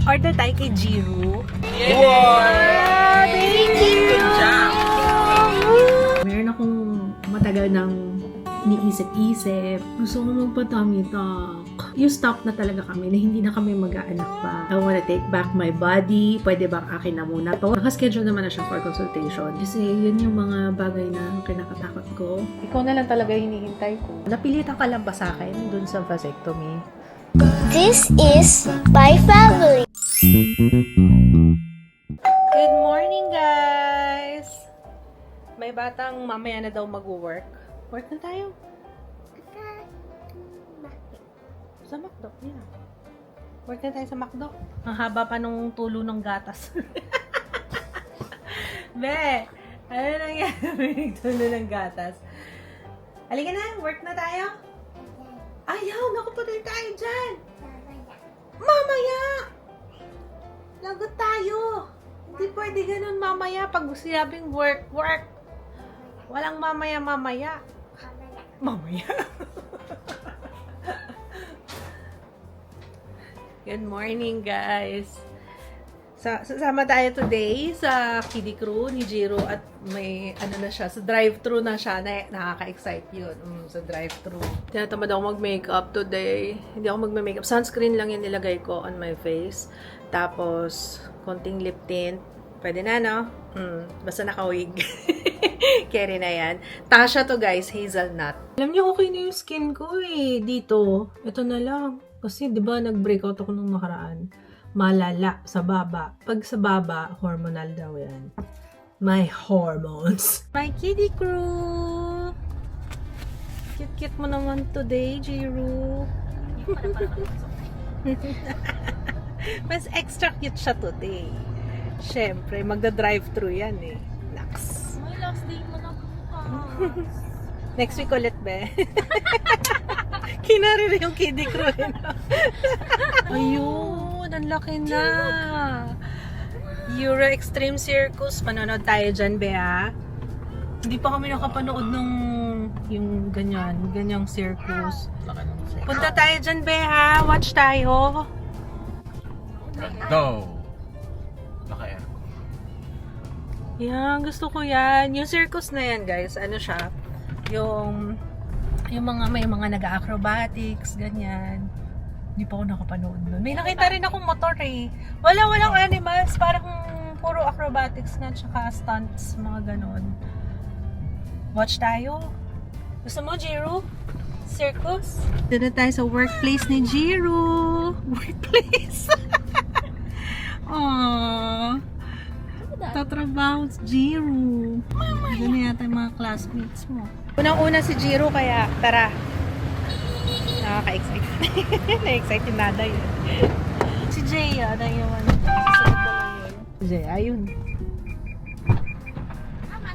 Order tayo kay Jiro. Wow! Thank you! Good job! Meron akong matagal ng niisip-isip. Gusto ko magpa-tummy tuck. Yung stop na talaga kami na hindi na kami mag-aanak pa. I wanna take back my body. Pwede bang akin na muna to? Nakaschedule naman na siya for consultation. Kasi yun yung mga bagay na kinakatakot ko. Ikaw na lang talaga hinihintay ko. Napilitan ka lang ba sa akin dun sa vasectomy? This is my family. Good morning, guys! May batang mamaya na daw mag-work. Work na tayo. Sa McDo. Yeah. Work na tayo sa McDo. Ang haba pa nung tulo ng gatas. Be! Ano nangyari? Tulo ng gatas. Halika na, work na tayo. Ayaw, naku pa tayo dyan. Mamaya! Lagot tayo. Hindi pwede ganun mamaya pag sinabing work, work. Walang mamaya. Mamaya. Good morning, guys. Sasama tayo today sa kiddie crew ni Jiro at may ano na siya, sa drive-thru na siya. Nakaka-excite yun. Sa drive-thru. Tinatamad ako mag-makeup today. Hindi ako mag-makeup. Sunscreen lang yung nilagay ko on my face. Tapos, konting lip tint. Pwede na, no? Basta naka-wig. Carry na yan. Tasha to, guys. Hazelnut. Alam niyo, okay na yung skin ko eh. Dito. Ito na lang. Kasi, di ba, nag-breakout ako nung nakaraan. Malala sa baba. Pag sa baba, hormonal daw yan. My hormones. My kiddie crew! Cute-cute mo naman today, Jiro. Mas extra cute siya today. Siyempre, magda-drive-thru yan eh. Naks. May last day mo na bukas. Next week ulit, be. Kinari rin yung kiddie crew. Ayun, ang laki na. Euro Extreme Circus. Manonood tayo dyan, be, ha? Hindi pa kami nakapanood ng yung ganyang circus. Punta tayo dyan, be, ha? Watch tayo. Go! Naka-air. Yan, gusto ko yan. Yung circus na yan, guys, ano siya? Yung may mga nag-acrobatics, ganyan. Hindi pa ako nakapanood nun. May nakita rin akong motor eh. Walang animals, parang puro acrobatics nga, tsaka stunts, mga ganon. Watch tayo. Gusto mo, Jiro? Circus? Doon na tayo sa workplace ni Jiro. Workplace? Aww. Tatrabaho si Jiro. Doon na yata yung mga classmates mo. Unang-una si Jiro, kaya tara. Nakaka-excite. Na-excite yung nada yun. Si Jay, na yung ano. Susunod na lang yun. Jay, ayun. Tama.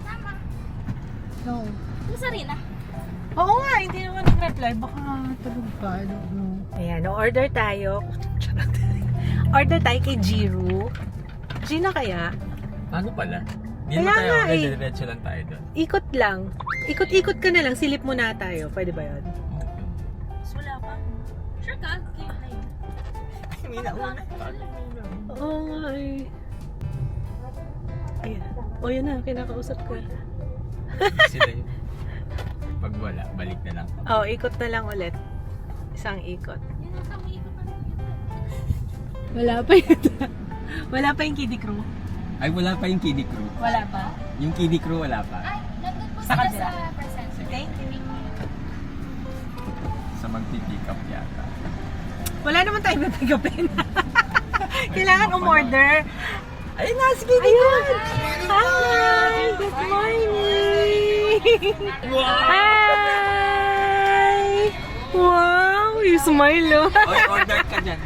No. Yung Sarina. Oo nga, hindi naman nag-reply. Baka tulog pa. I don't know. Ayan, order tayo. Order tayo kay Jiro. Gina kaya? Ano pala? Hindi Kaya naman tayo, nga eh. diretso lang tayo doon. Ikot lang. Ikot-ikot ka na lang. Silip mo na tayo. Pwede ba yun? Tapos wala pa. Sure ka? Kayo na yun. Hindi na una. Oo nga eh. Ayan. O yun na, kinakausap ko. Sila yun. Pag wala, balik na lang. Oo, ikot na lang ulit. Isang ikot. Yun ang kami ikot pa rin yun. Wala pa yun. Wala pa yung kiddie crew. Ay, wala pa yung kiddie crew. Wala pa. Yung kiddie crew, wala pa. Ay, nandun po Sa sila kabila. sa present. Thank you. Sa magpipick up yata. Wala naman tayo mapigapin. Kailangan umorder. Ayun na, sige, Ayun! Hi! Good morning! Hi! Wow! You smile, oh! Oy, order ka dyan.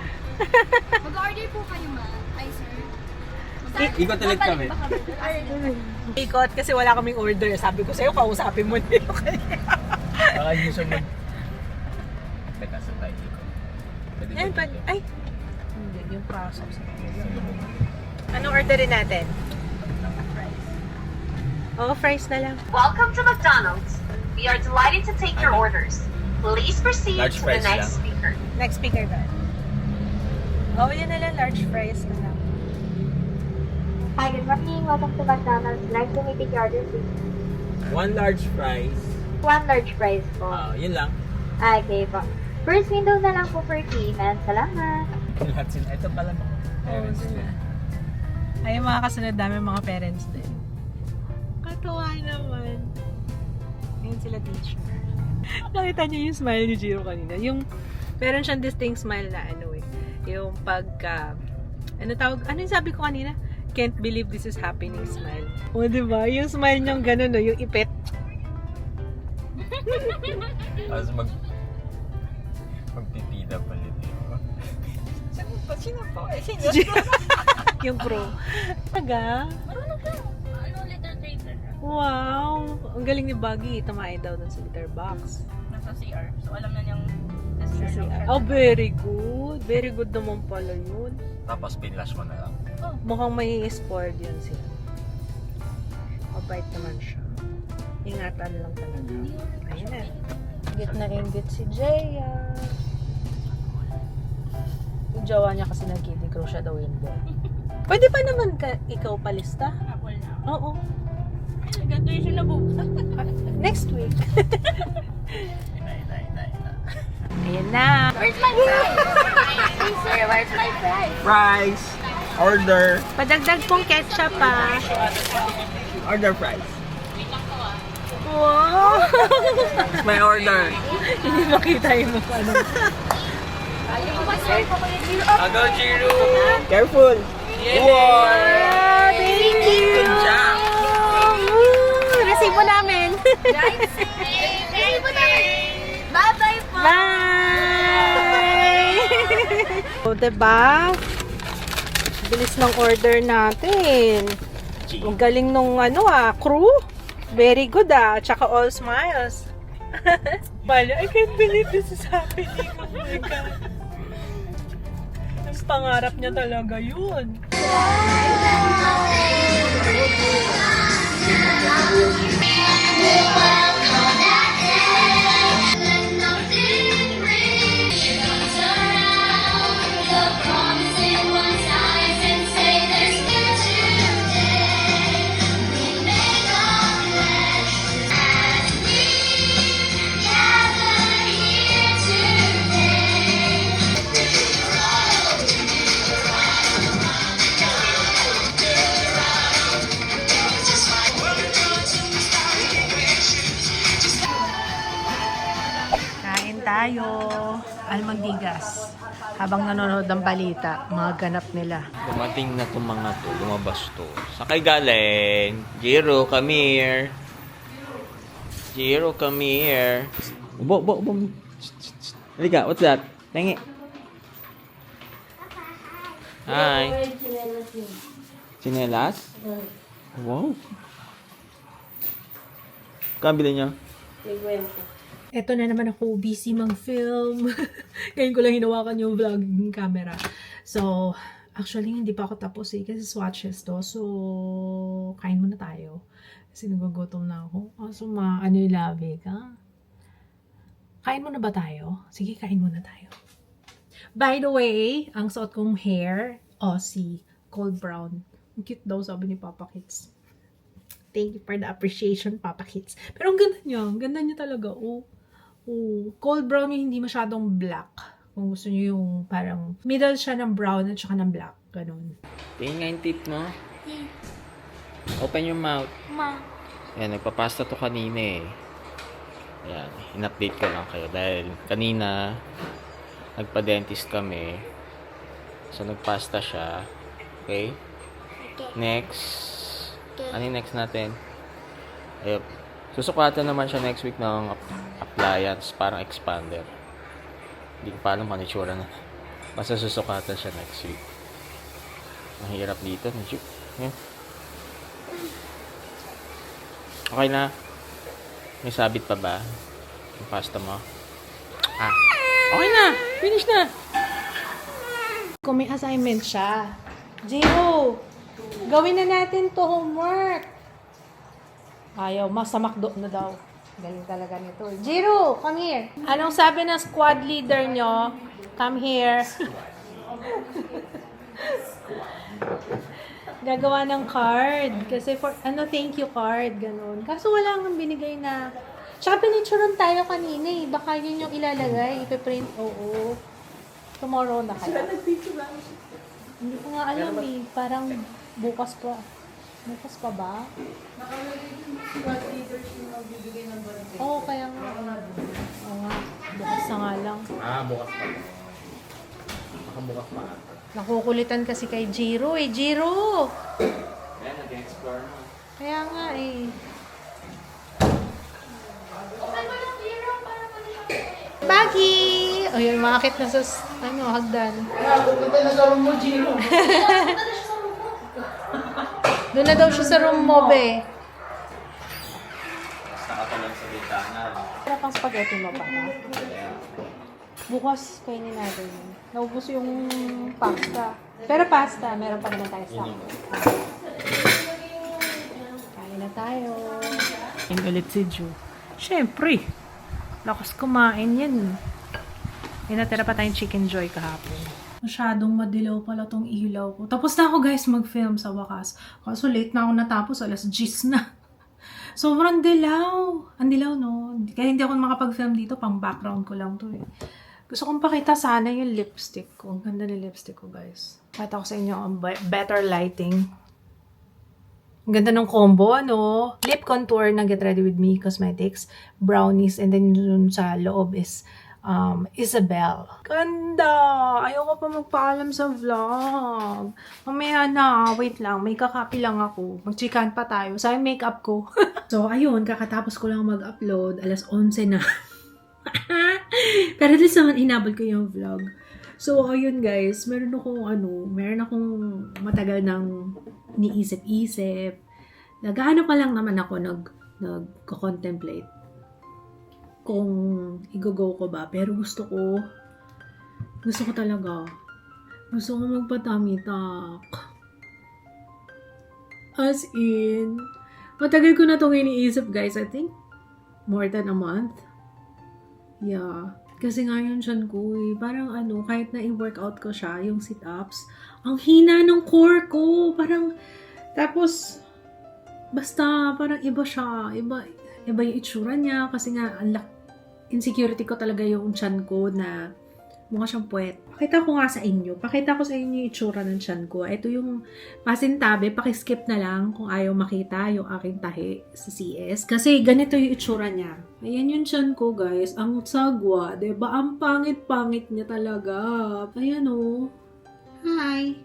Mag-order po kayo, ma. Ay, sir. Ikot ulit kami. Ikot kasi wala kaming order. Sabi ko sa'yo, kausapin mo na yun. Baka hindi siya mag... Teka, sa tayo ikot. Pwede Yan, ba pag... dito? Ay! Hindi, yung process. Anong orderin natin? Oo, fries na lang. Welcome to McDonald's. We are delighted to take your orders. Please proceed Large to the fries next lang. speaker. Next speaker ba? Oh, yun na lang. Large fries na lang. Hi, good morning. Welcome to McDonald's. Like to make your order, please. 1 large fries. 1 large fries po. Yun lang. Okay po. First window na lang po for payment. Salamat. Lahat sila. Ito pala mga parents sila. din. Ay, yung mga kasunod namin, mga parents din. Katuwa naman. Ayun sila teacher. Nakita niyo yung smile ni Jiro kanina. Yung, meron siyang distinct smile na ano eh. Yung pagka, ano yung sabi ko kanina? Can't believe this is happening smile. O, diba? Yung smile niyang ganun, no? Yung ipet. Tapos magpipida palit yun. Sino po? Yung pro. Taga? Marunong ka. Ano, letter tracer? Wow! Ang galing ni Baggy. Tamahin daw dun sa litter box. Nasa CR. So, alam na niyang Oh, very good. Very good naman pala yun. Tapos pinlash mo na lang. Mukhang may spoiled yun siya. Mabait naman siya. Ingatan lang talaga. Ayun na. Ingit na ingit si Jaya. Yung jowa niya kasi nag-kidding crew siya daw hindi. Pwede pa naman ikaw palista? Apple na. Oo. Graduation na bukas. Next week. Inay. Ayan na. Where's my fries? Hey, sir, where's my fries? Fries! Order! Padagdag pong ketchup pa. Order fries. Wow! My order! Hindi makita yung mukha ano. Go, Jiro! Careful! Wow! Thank you! Good job! Resibo namin. Bye-bye po. Bye! O, diba? Bilis ng order natin. Ang galing nung crew. Very good Tsaka all smiles. Bala, I can't believe this is happening. Oh my God. Ang pangarap niya talaga yun. Kain tayo. Almandigas. Habang nanonood ng balita, mga ganap nila. Dumating na itong mga to, lumabas to. Sakay galing. Jiro, come here. Jiro, come here. Bo. Halika, what's that? Tangi. Hi. Chinelas? Wow. Kabili niyo? Eto na naman ako, busy mag-film. Ngayon ko lang hinawakan yung vlogging camera. So, actually, hindi pa ako tapos kasi swatches to. So, kain muna tayo. Kasi nagugutom na ako. So, yung labi ka? Kain muna ba tayo? Sige, kain muna tayo. By the way, ang suot kong hair, Aussie, cold brown. Ang cute daw, sabi ni Papa Kids. Thank you for the appreciation, Papa Kids. Pero ang ganda niya. Ang ganda niya talaga. Cold brown yung hindi masyadong black. Kung gusto niyo yung parang middle siya ng brown at saka ng black. Ganun. Tingin nga yung teeth mo. Open your mouth. Ma. Ayan, nagpapasta to kanina eh. Ayan, in-update ko lang kayo dahil kanina nagpa-dentist kami. So, nagpasta siya. Okay? Next. Ano yung next natin? Ayun. Susukatan naman siya next week ng appliance, parang expander. Hindi ko pa alam ano itsura na. Basta susukatan siya next week. Mahirap dito. Yan. Okay na. May sabit pa ba? Yung pasta mo? Okay na! Finish na! Kung may assignment siya, Jiro, gawin na natin to homework. Ayaw, sa McDo na daw. Galing talaga nito. Jiro, come here. Anong sabi ng squad leader nyo? Come here. Gagawa ng card. Kasi thank you card, ganun. Kaso wala nga binigay na. Tsaka pinicturean tayo kanina eh. Baka yun yung ilalagay. Ipiprint, oo. Tomorrow na kaya. Hindi ko nga alam eh. Parang bukas pa. Bukas pa ba? Oo, kaya nga. Oo nga. Bukas na nga lang. Bukas pa. Baka bukas pa. Nakukulitan kasi kay Jiro eh. Jiro! Ayan, nag-explore na. Kaya nga eh. Baggy! O yun, makakit na sa hagdan. Pupunta na sa room mo, Jiro. Doon na daw siya sa room mo, be. Basta ka lang sa bitana. Wala pang spaghetti mo pa, ha? Bukas kainin natin. Naubos yung pasta. Pero pasta, meron pa naman tayo sa kain na tayo. Kain ulit si Ju. Siyempre. Lakas kumain yan. Natira pa tayong chicken joy kahapon. Masyadong madilaw pala tong ilaw ko. Tapos na ako guys mag-film sa wakas. Kaso late na ako natapos. Alas 10 na. Sobrang dilaw. Ang dilaw no. Kaya hindi ako makapag-film dito. Pang background ko lang to eh. Gusto kong pakita sana yung lipstick ko. Ang ganda ng lipstick ko guys. Pakita ko sa inyo ang better lighting. Ang ganda ng combo, ano? Lip contour na Get Ready With Me Cosmetics. Brownies. And then dun sa loob is Isabel. Ganda! Ayoko pa magpaalam sa vlog. Mamaya na. Wait lang. May kakapi lang ako. Magchikan pa tayo. Sa makeup ko. So, ayun. Kakatapos ko lang mag-upload. Alas 11 na. Pero at least naman inabot ko yung vlog. So, ayun guys. Meron akong matagal nang niisip-isip. Nag-ano pa lang naman ako nag-contemplate kung i-go ko ba. Pero gusto ko talaga. Gusto ko magpa-tummy-tuck. As in, matagal ko na itong iniisip guys. I think more than a month. Yeah. Kasi nga yun siyan ko eh. Parang kahit na i-workout ko siya, yung sit-ups, ang hina ng core ko. Parang, tapos, basta, parang iba siya. Iba yung itsura niya. Kasi nga, insecurity ko talaga yung tiyan ko na mukha siyang puwet. Pakita ko nga sa inyo. Pakita ko sa inyo yung itsura ng tiyan ko. Ito yung pasintabi. Pakiskip na lang kung ayaw makita yung aking tahi sa CS. Kasi ganito yung itsura niya. Ayan yung tiyan ko, guys. Ang sagwa. Diba? Ang pangit-pangit niya talaga. Ayan o. Hi.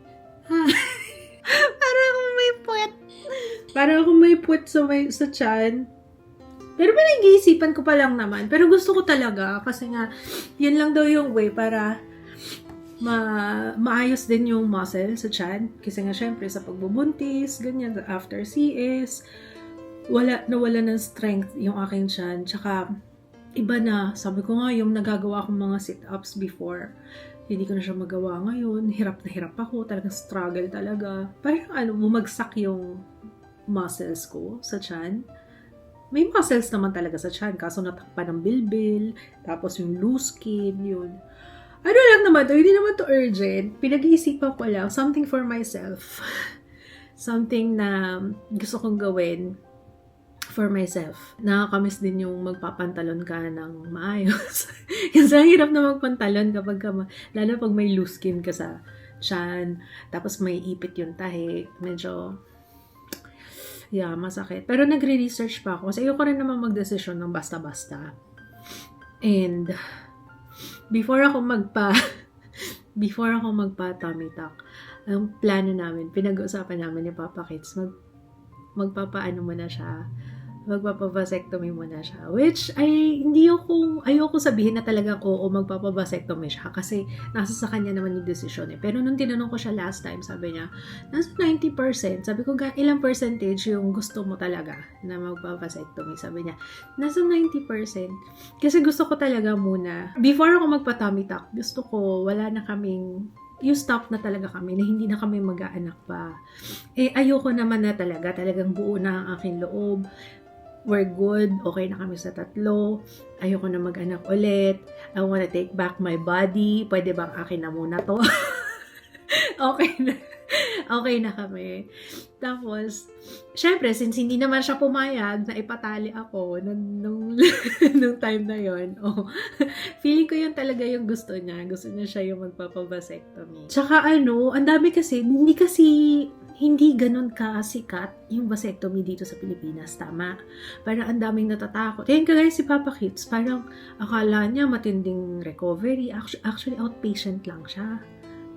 Hi. Parang akong may puwet. Parang akong may puwet sa tiyan. Pero pinag-iisipan ko pa lang naman. Pero gusto ko talaga. Kasi nga, yun lang daw yung way para maayos din yung muscle sa tiyan. Kasi nga, syempre, sa pagbubuntis, ganyan, after CS, nawala ng strength yung aking tiyan. Tsaka, iba na. Sabi ko nga, yung nagagawa akong mga sit-ups before, hindi ko na siya magawa ngayon. Hirap na hirap ako. Talagang struggle talaga. Parang bumagsak yung muscles ko sa tiyan. May muscles naman talaga sa tiyan, kaso natakpan ng bilbil, tapos yung loose skin, yun. Ano lang naman to, hindi naman to urgent. Pinag-iisipan ko lang, something for myself. Something na gusto kong gawin for myself. Nakakamiss din yung magpapantalon ka ng maayos. Kasi ang hirap na magpantalon lalo pag may loose skin ka sa tiyan, tapos may ipit yung tahi, medyo masakit. Pero nagre-research pa ako kasi ayoko rin naman mag-desisyon ng basta-basta. And before ako magpa-tummy tuck, ang plano namin, pinag-uusapan namin ni Papa Kids, magpapa-vasectomy muna siya. Which, ayoko sabihin na talagang oo, magpapa-vasectomy siya kasi nasa sa kanya naman yung decision eh. Pero nung tinanong ko siya last time, sabi niya, nasa 90%. Sabi ko, ilang percentage yung gusto mo talaga na magpa-vasectomy? Sabi niya, nasa 90%. Kasi gusto ko talaga muna, before ako magpa-tummy tuck, gusto ko, wala na kaming yung stop na talaga kami, na hindi na kami mag-aanak pa. Ayoko naman na talagang buo na ang aking loob. We're good. Okay na kami sa 3. Ayoko na mag-anak ulit. I wanna take back my body. Pwede bang akin na muna to? Okay na. Okay na kami. Tapos, syempre, since hindi naman siya pumayag na ipatali ako nung time na yon, feeling ko yun talaga yung gusto niya. Gusto niya siya yung magpapavasectomy. Tsaka ang dami kasi, hindi ganun kasikat yung vasectomy dito sa Pilipinas. Tama. Parang ang daming natatakot. Yan kagaya si Papa Kits, parang akala niya matinding recovery. Actually, outpatient lang siya.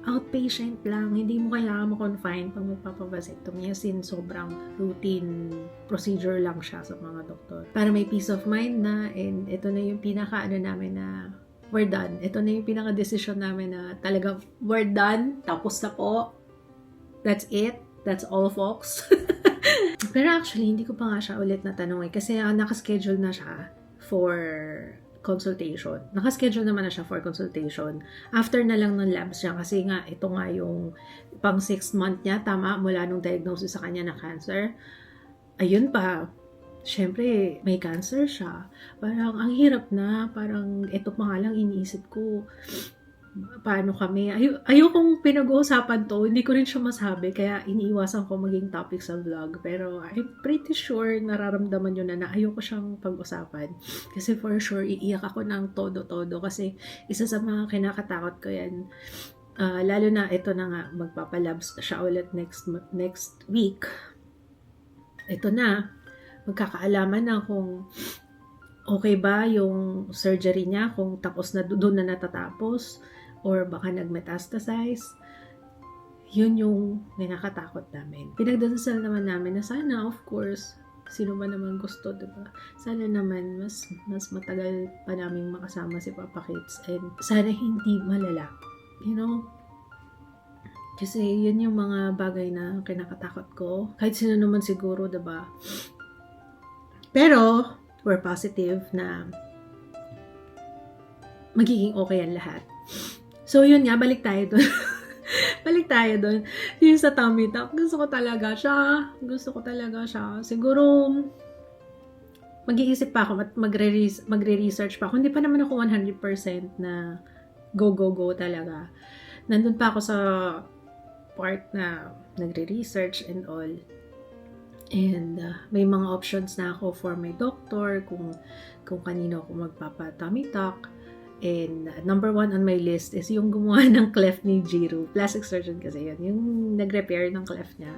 Outpatient lang. Hindi mo kailangan mo-confine pag magpapavasectomy. As in, sobrang routine procedure lang siya sa mga doktor. Para may peace of mind na, and ito na yung namin na we're done. Ito na yung pinaka-decision namin na talaga we're done. Tapos na po. That's it. That's all, folks. Pero actually, hindi ko pa nga siya ulit natanong kasi nakaschedule na siya for consultation. Nakaschedule naman na siya for consultation. After na lang ng labs siya kasi nga, ito nga yung pang 6th month niya, tama, mula nung diagnosis sa kanya na cancer. Ayun pa, syempre, may cancer siya. Parang, ang hirap na, parang, ito pa nga lang iniisip ko, paano kami, ayokong pinag-uusapan to, hindi ko rin siya masabi, kaya iniiwasan ko maging topic sa vlog, pero I'm pretty sure nararamdaman yun na ayoko siyang pag-usapan, kasi for sure, iiyak ako ng todo-todo, kasi isa sa mga kinakatakot ko yan, lalo na ito na nga, magpapalabs siya ulit next week, ito na, magkakaalaman na kung okay ba yung surgery niya, kung tapos na doon na natatapos, or baka nag-metastasize. Yun yung nakakatakot namin. Pinagdadasal naman namin na sana, of course, sino ba naman gusto, diba? Sana naman mas matagal pa naming makasama si Papa Kits, and sana hindi malala. You know? Kasi yun yung mga bagay na kinakatakot ko. Kahit sino naman siguro, diba? Pero, we're positive na magiging okay ang lahat. So, yun nga, balik tayo dun. Yung sa tummy tuck, gusto ko talaga siya. Siguro, mag-iisip pa ako at magre-research pa ako. Hindi pa naman ako 100% na go talaga. Nandun pa ako sa part na nagre-research and all. And may mga options na ako for my doctor kung kanino ako magpapa-tummy tuck. And number 1 on my list is yung gumawa ng cleft ni Jiro. Plastic surgeon kasi yun. Yung nag-repair ng cleft niya.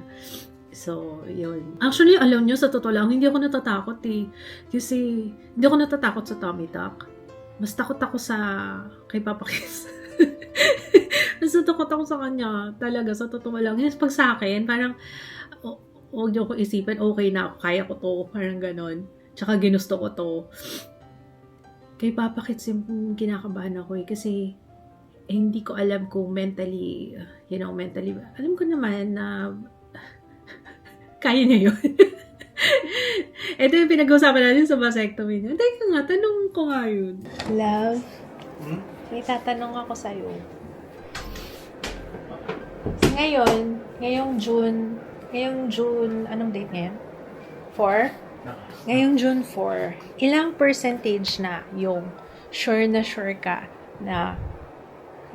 So, yun. Actually, alam nyo, sa totoo lang, hindi ako natatakot eh. Kasi, hindi ako natatakot sa tummy tuck. Mas takot ako kay Papa Kits. Mas takot ako sa kanya. Talaga, sa totoo lang. Yung pag sa akin, parang, huwag niyo ko isipin, okay na ako, kaya ko to. Parang ganon. Tsaka ginusto ko to. Kay Papa Kits yung kinakabahan ako eh. Kasi, hindi ko alam kung mentally, alam ko naman na kaya niya yun. Ito yung pinag-usapan natin sa vasectomy niya. Teka nga, tanong ko nga yun. Love, may tatanong ako sa'yo. So, ngayong June, anong date ngayon? 4? Ngayong June 4, ilang percentage na yung sure ka na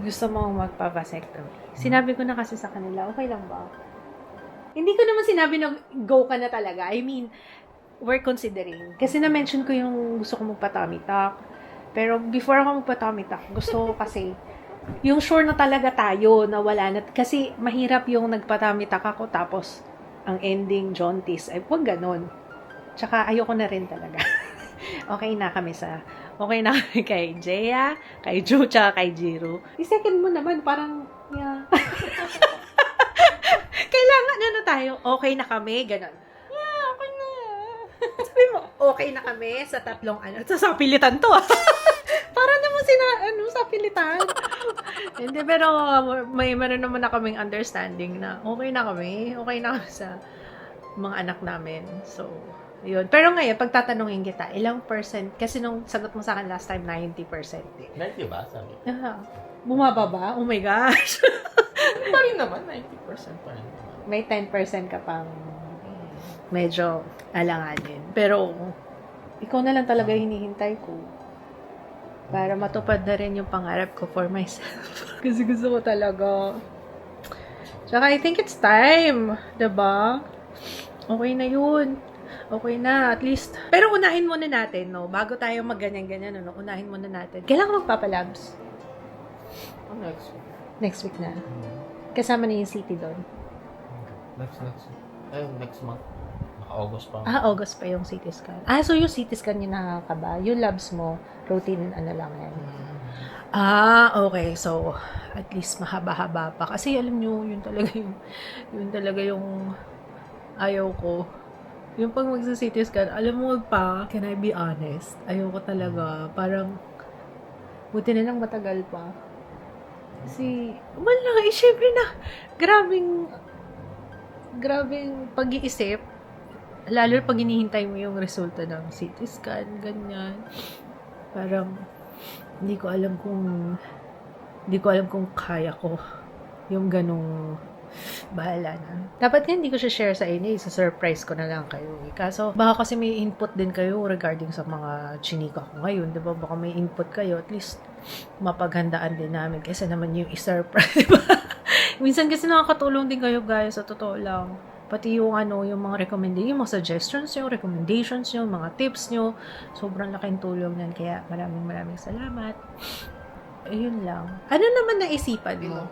gusto mong magpa-vasectomy? Sinabi ko na kasi sa kanila, okay lang ba? Hindi ko naman sinabi na go ka na talaga. I mean, we're considering. Kasi na-mention ko yung gusto ko magpa-tummy tuck. Pero before ako magpa-tummy tuck, gusto ko kasi yung sure na talaga tayo na wala na. Kasi mahirap yung nagpa-tummy tuck ako tapos ang ending jaundice. Ay, wag ganon. Tsaka ayoko na rin talaga. Okay na kami kay Jaya, kay Jo, tsaka kay Jiro. I-second mo naman, parang, yeah. Kailangan na tayo. Okay na kami, ganon. Yeah, okay na. Sabi mo, okay na kami sa tatlong sa pilitan to. Para naman sa pilitan. Hindi, pero meron naman na kaming understanding na okay na kami sa mga anak namin. So, yun. Pero ngayon, pagtatanungin kita, ilang percent, kasi nung sagot mo sa akin last time, 90% eh. 90 ba? Sabi. Bumaba ba? Oh my gosh. Pa rin naman, 90% pa rin naman. May 10% ka pang medyo alanganin. Pero, ikaw na lang talaga hinihintay ko. Para matupad na rin yung pangarap ko for myself. Kasi gusto ko talaga Saka I think it's time. Diba? Okay na yun. Okay na, at least. Pero unahin muna natin, no? Bago tayo mag-ganyan-ganyan, no? Unahin muna natin. Kailan ka magpapalabs? Next. Next week na. Kasama na yung city doon. Next month. August pa. August pa yung CT scan. So yung CT scan yung nakakaba. Yung labs mo, routine, ano lang yan. Okay. So, at least mahaba-haba pa. Kasi alam nyo, yun talaga yung ayaw ko. Yung pag magsa-CT scan, alam mo pa, can I be honest? Ayaw ko talaga. Parang, buti na lang matagal pa. Kasi, syempre na, grabing pag-iisip. Lalo pag hinihintay mo yung resulta ng CT scan, ganyan. Parang, hindi ko alam kung kaya ko yung ganong bahala na. Dapat nga hindi ko siya share sa inyo, surprise ko na lang kayo. Kaso, baka kasi may input din kayo regarding sa mga chinika ko ngayon, diba? Baka may input kayo, at least mapaghandaan din namin kasi naman yung i-surprise, diba? Minsan kasi nakakatulong din kayo guys, sa totoo lang. Pati yung yung mga recommendation, yung mga suggestions nyo, recommendations nyo, mga tips nyo. Sobrang laking tulong yan. Kaya maraming salamat. Ayun lang. Ano naman naisipan mo?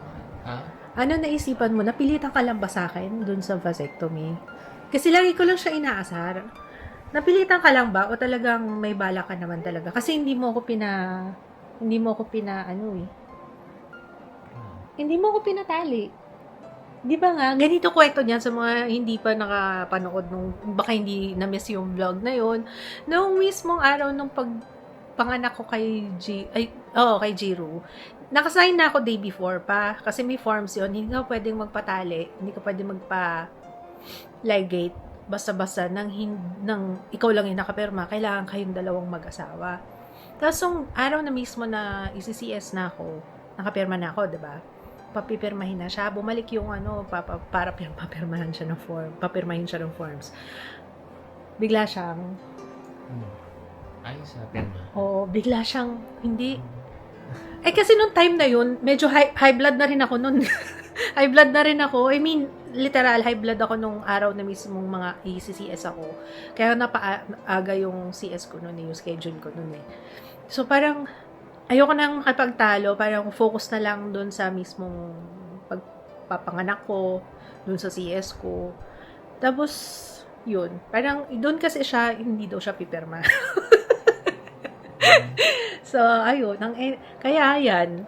Ano naisipan mo? Napilitan ka lang ba sa akin dun sa vasectomy? Kasi lagi ko lang siya inaasar. Napilitan ka lang ba? O talagang may bala ka naman talaga? Kasi hindi mo ako pinatali. Di ba nga, ganito kwento niyan sa mga hindi pa nakapanood nung, baka hindi na-miss yung vlog na yon. Noong mismong araw nung pagpanganak ko kay Jiro, nakasign na ako day before pa, kasi may forms yon. Hindi ka pwedeng magpatali, hindi ka pwedeng magpa-ligate, basta-basta nang ikaw lang yung nakapirma, kailangan kayong dalawang mag-asawa. Tapos yung araw na mismo na isi-CS na ako, nakapirma na ako, diba? Papipirmahin na siya. Bumalik yung para papirmahin siya ng forms. Bigla siyang Ayos na pirma. Oo, bigla siyang hindi. Kasi nung time na yun, medyo high blood na rin ako nun. High blood na rin ako. I mean, literal high blood ako nung araw na mismong mga ECCS ako. Kaya napaaga yung CS ko nun, yung schedule ko nun . So parang ayoko nang makipagtalo, parang focus na lang doon sa mismong pagpapanganak ko, doon sa CS ko. Tapos, yun. Parang, doon kasi siya, hindi daw siya pipirma. So, ayun. Kaya, yan.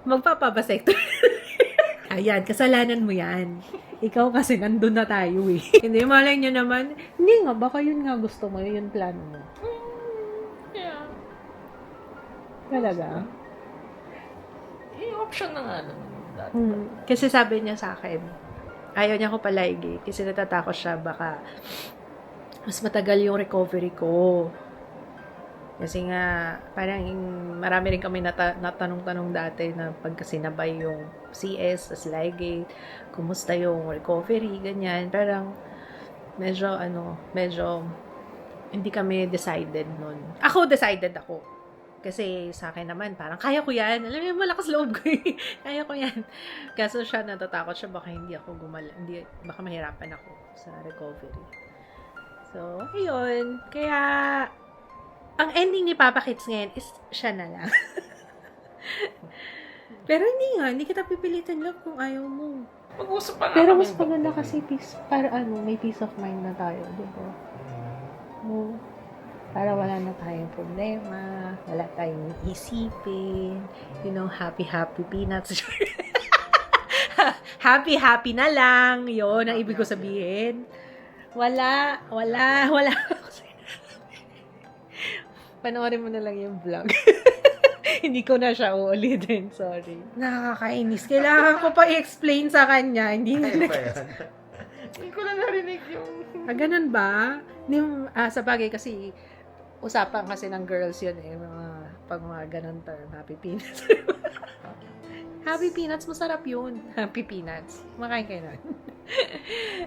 Magpapabasektor. Ayan, kasalanan mo yan. Ikaw kasi nandun na tayo eh. Hindi, malay nyo naman, hindi nga, baka yun nga gusto mo, yun plano mo. Talaga? Option na nga naman dati. Kasi sabi niya sa akin, ayaw niya ko palaigi kasi natatakot siya baka mas matagal yung recovery ko. Kasi nga, parang marami rin kami natanong-tanong dati na pagkasinabay yung CS, tas ligate, kumusta yung recovery, ganyan. Parang medyo hindi kami decided nun. Ako, decided ako. Kasi sa akin naman, parang kaya ko yan. Alam mo, malakas loob ko eh. Kaya ko yan. Kaso siya, natatakot siya, baka hindi ako baka mahirapan ako sa recovery. So, ayun. Kaya, ang ending ni Papa Kids ngayon is siya na lang. Pero hindi kita pipilitin, love, kung ayaw mo. Mag-usap pa na Pero kami. mas maganda kasi may peace of mind na tayo, di ba? Para wala na tayong problema, wala tayong isipin, happy peanuts. happy na lang, yun ang ibig ko sabihin. Wala. Panoorin mo na lang yung vlog. Hindi ko na siya uulitin, sorry. Nakakainis. Kailangan ko pa i-explain sa kanya. Hindi ko na narinig yung... ganun ba? Sa bagay kasi, usapan kasi ng girls yun pag mga ganun term, happy peanuts. Happy peanuts, masarap yun. Happy peanuts. Makain kayo na.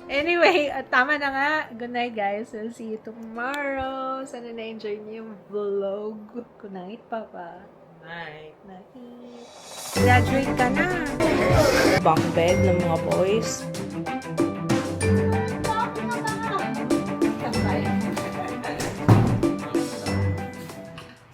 Anyway, tama na nga. Good night, guys. We'll see you tomorrow. Sana na-enjoy niyo yung vlog. Good night, Papa. Night. Night. Graduate ka na. Bunk bed ng mga boys.